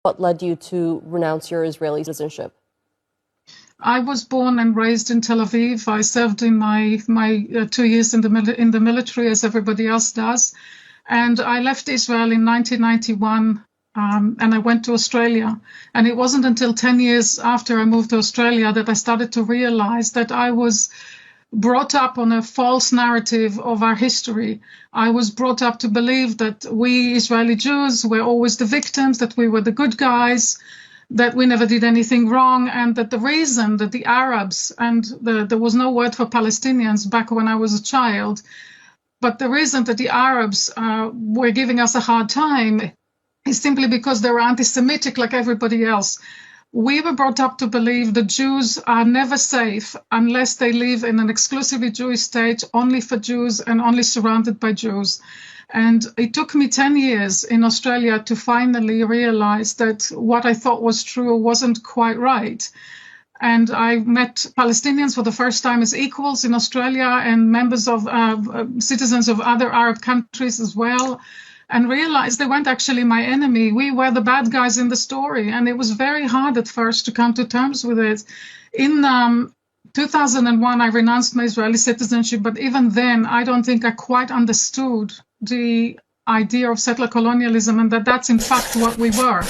What led you to renounce your Israeli citizenship? I was born and raised in Tel Aviv. I served in my 2 years in the military, as everybody else does. And I left Israel in 1991, and I went to Australia. And it wasn't until 10 years after I moved to Australia that I started to realize that I was brought up on a false narrative of our history. I was brought up to believe that we Israeli Jews were always the victims, that we were the good guys, that we never did anything wrong, and that the reason that the Arabs, and there was no word for Palestinians back when I was a child, but the reason that the Arabs were giving us a hard time is simply because they were anti-Semitic like everybody else. We were brought up to believe that Jews are never safe unless they live in an exclusively Jewish state, only for Jews and only surrounded by Jews. And it took me 10 years in Australia to finally realize that what I thought was true wasn't quite right. And I met Palestinians for the first time as equals in Australia, and members of citizens of other Arab countries as well, and realized they weren't actually my enemy. We were the bad guys in the story. And it was very hard at first to come to terms with it. In 2001, I renounced my Israeli citizenship, but even then, I don't think I quite understood the idea of settler colonialism, and that that's in fact what we were.